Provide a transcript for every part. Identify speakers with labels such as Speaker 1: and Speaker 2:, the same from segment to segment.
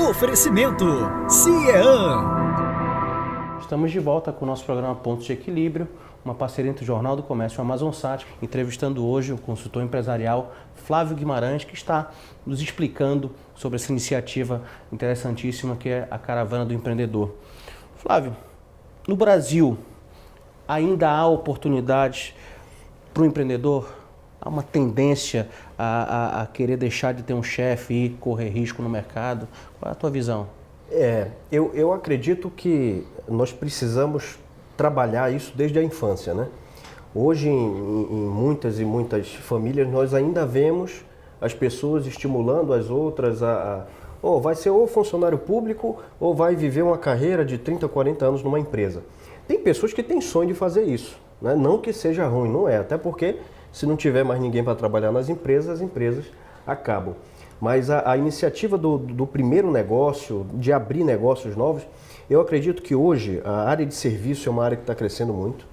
Speaker 1: Oferecimento CIEAN.
Speaker 2: Estamos de volta com o nosso programa Pontos de Equilíbrio, uma parceria entre o Jornal do Comércio e o Amazonsat, entrevistando hoje o consultor empresarial Flávio Guimarães, que está nos explicando sobre essa iniciativa interessantíssima que é a Caravana do Empreendedor. Flávio, no Brasil ainda há oportunidades para o empreendedor? Há uma tendência a querer deixar de ter um chefe e correr risco no mercado? Qual é a tua visão?
Speaker 3: Eu acredito que nós precisamos trabalhar isso desde a infância, né? Hoje, em muitas e muitas famílias, nós ainda vemos as pessoas estimulando as outras vai ser ou funcionário público ou vai viver uma carreira de 30, 40 anos numa empresa. Tem pessoas que têm sonho de fazer isso, né? Não que seja ruim, não é, até porque se não tiver mais ninguém para trabalhar nas empresas, as empresas acabam. Mas a iniciativa do primeiro negócio, de abrir negócios novos, eu acredito que hoje a área de serviço é uma área que está crescendo muito.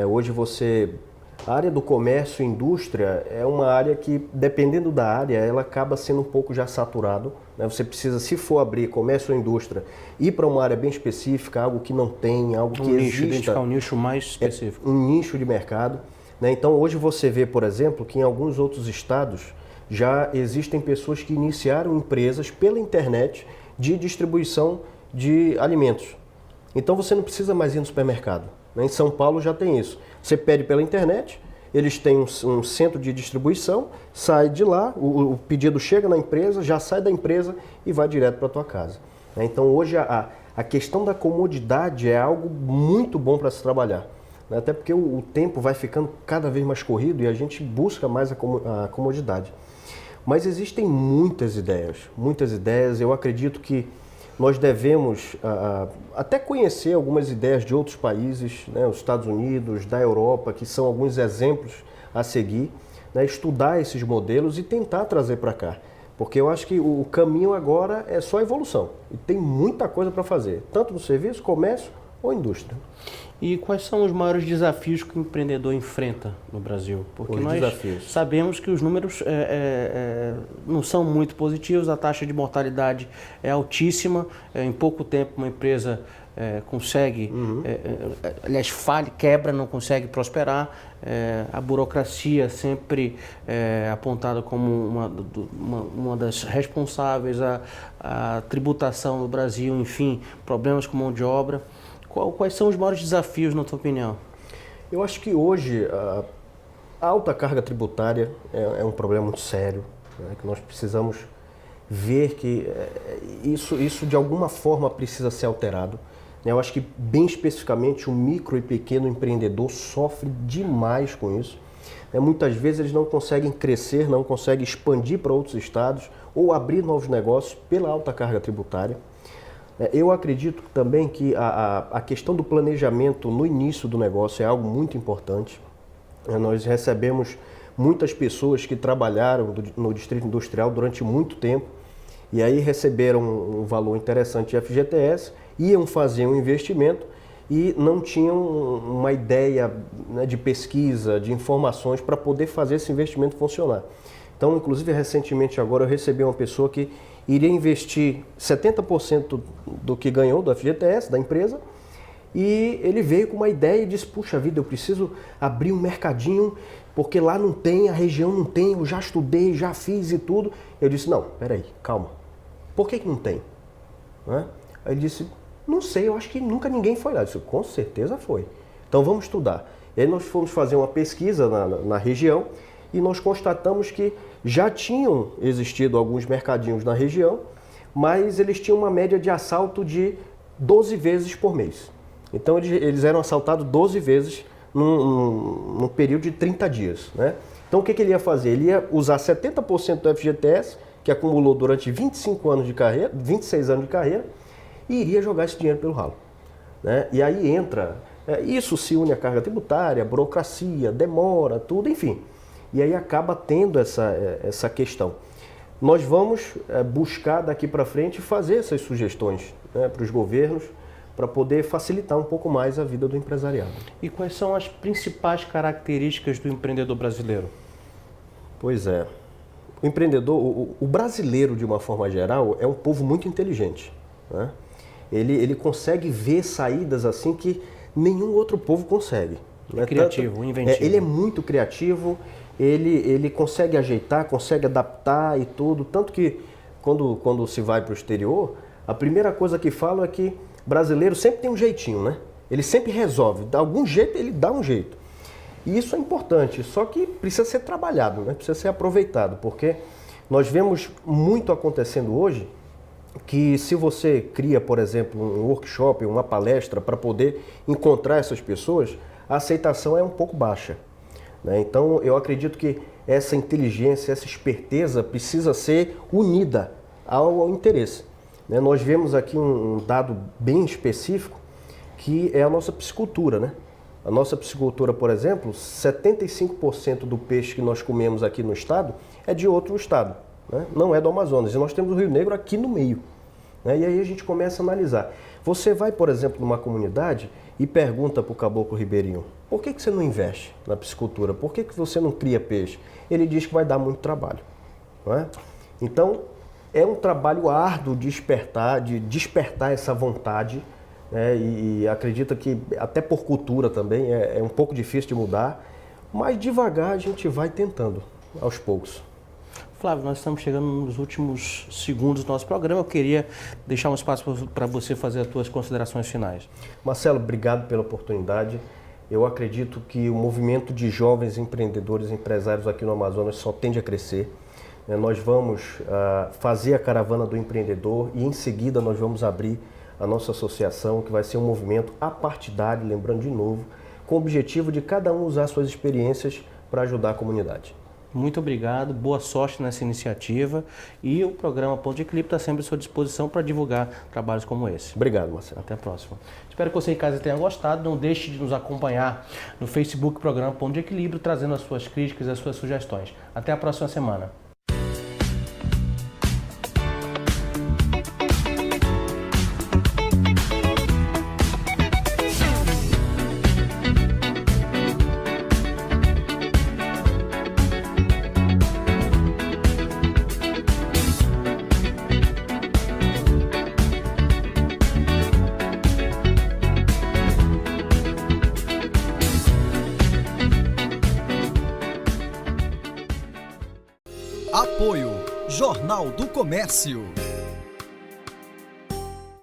Speaker 3: Hoje a área do comércio e indústria é uma área que, dependendo da área, ela acaba sendo um pouco já saturado, né? Você precisa, se for abrir comércio ou indústria, ir para uma área bem específica, algo que não tem, algo que exista.
Speaker 2: Identificar um nicho mais específico.
Speaker 3: Um nicho de mercado. Então, hoje você vê, por exemplo, que em alguns outros estados já existem pessoas que iniciaram empresas pela internet de distribuição de alimentos. Então, você não precisa mais ir no supermercado. Em São Paulo já tem isso. Você pede pela internet, eles têm um centro de distribuição, sai de lá, o pedido chega na empresa, já sai da empresa e vai direto para a tua casa. Então, hoje a questão da comodidade é algo muito bom para se trabalhar. Até porque o tempo vai ficando cada vez mais corrido e a gente busca mais a comodidade. Mas existem muitas ideias. Eu acredito que nós devemos até conhecer algumas ideias de outros países, né, os Estados Unidos, da Europa, que são alguns exemplos a seguir, né, estudar esses modelos e tentar trazer para cá. Porque eu acho que o caminho agora é só evolução e tem muita coisa para fazer, tanto no serviço, comércio ou indústria.
Speaker 2: E quais são os maiores desafios que o empreendedor enfrenta no Brasil? Porque nós sabemos que os números não são muito positivos, a taxa de mortalidade é altíssima, em pouco tempo uma empresa consegue, aliás, quebra, não consegue prosperar, a burocracia sempre apontada como uma das responsáveis, a tributação no Brasil, enfim, problemas com mão de obra. Quais são os maiores desafios, na tua opinião?
Speaker 3: Eu acho que hoje a alta carga tributária é um problema muito sério, né, que nós precisamos ver que isso de alguma forma precisa ser alterado. Eu acho que, bem especificamente, o micro e pequeno empreendedor sofre demais com isso. Muitas vezes eles não conseguem crescer, não conseguem expandir para outros estados ou abrir novos negócios pela alta carga tributária. Eu acredito também que a questão do planejamento no início do negócio é algo muito importante. Nós recebemos muitas pessoas que trabalharam no Distrito Industrial durante muito tempo e aí receberam um valor interessante de FGTS, iam fazer um investimento e não tinham uma ideia, né, de pesquisa, de informações para poder fazer esse investimento funcionar. Então, inclusive, recentemente agora eu recebi uma pessoa que iria investir 70% do que ganhou do FGTS, da empresa, e ele veio com uma ideia e disse, puxa vida, eu preciso abrir um mercadinho, porque lá não tem, a região não tem, eu já estudei, já fiz e tudo. Eu disse, não, peraí, calma, por que não tem? Aí ele disse, não sei, eu acho que nunca ninguém foi lá. Eu disse, com certeza foi. Então vamos estudar. E aí nós fomos fazer uma pesquisa na região, e nós constatamos que já tinham existido alguns mercadinhos na região, mas eles tinham uma média de assalto de 12 vezes por mês. Então eles eram assaltados 12 vezes num período de 30 dias. Né? Então o que ele ia fazer? Ele ia usar 70% do FGTS, que acumulou durante 25 anos de carreira, 26 anos de carreira, e iria jogar esse dinheiro pelo ralo. Né? E aí entra, isso se une à carga tributária, a burocracia, demora, tudo, enfim. E aí acaba tendo essa questão. Nós vamos buscar daqui para frente fazer essas sugestões, né, para os governos, para poder facilitar um pouco mais a vida do empresariado.
Speaker 2: E quais são as principais características do empreendedor brasileiro?
Speaker 3: Pois é. O empreendedor, o brasileiro, de uma forma geral, é um povo muito inteligente, né? Ele consegue ver saídas assim que nenhum outro povo consegue. Né?
Speaker 2: Criativo, inventivo.
Speaker 3: Ele é muito criativo, ele consegue ajeitar, consegue adaptar e tudo. Tanto que quando se vai para o exterior, a primeira coisa que falam é que brasileiro sempre tem um jeitinho, né? Ele sempre resolve, de algum jeito ele dá um jeito. E isso é importante, só que precisa ser trabalhado, né? Precisa ser aproveitado, porque nós vemos muito acontecendo hoje que se você cria, por exemplo, um workshop, uma palestra para poder encontrar essas pessoas, a aceitação é um pouco baixa, né? Então eu acredito que essa inteligência, essa esperteza precisa ser unida ao interesse, né? Nós vemos aqui um dado bem específico que é a nossa piscicultura, né? A nossa piscicultura, por exemplo, 75% do peixe que nós comemos aqui no estado é de outro estado, né? Não é do Amazonas. E nós temos o Rio Negro aqui no meio, né? E aí a gente começa a analisar. Você vai, por exemplo, numa comunidade e pergunta para o caboclo ribeirinho: por que você não investe na piscicultura? Por que você não cria peixe? Ele diz que vai dar muito trabalho, não é? Então, é um trabalho árduo de despertar essa vontade, né? E acredita que até por cultura também é um pouco difícil de mudar, mas devagar a gente vai tentando, aos poucos.
Speaker 2: Flávio, nós estamos chegando nos últimos segundos do nosso programa. Eu queria deixar um espaço para você fazer as suas considerações finais.
Speaker 3: Marcelo, obrigado pela oportunidade. Eu acredito que o movimento de jovens empreendedores e empresários aqui no Amazonas só tende a crescer. Nós vamos fazer a Caravana do Empreendedor e em seguida nós vamos abrir a nossa associação, que vai ser um movimento apartidário, lembrando de novo, com o objetivo de cada um usar suas experiências para ajudar a comunidade.
Speaker 2: Muito obrigado, boa sorte nessa iniciativa e o programa Ponto de Equilíbrio está sempre à sua disposição para divulgar trabalhos como esse.
Speaker 3: Obrigado, Marcelo.
Speaker 2: Até a próxima. Espero que você em casa tenha gostado. Não deixe de nos acompanhar no Facebook Programa Ponto de Equilíbrio, trazendo as suas críticas e as suas sugestões. Até a próxima semana.
Speaker 1: Apoio Jornal do Comércio.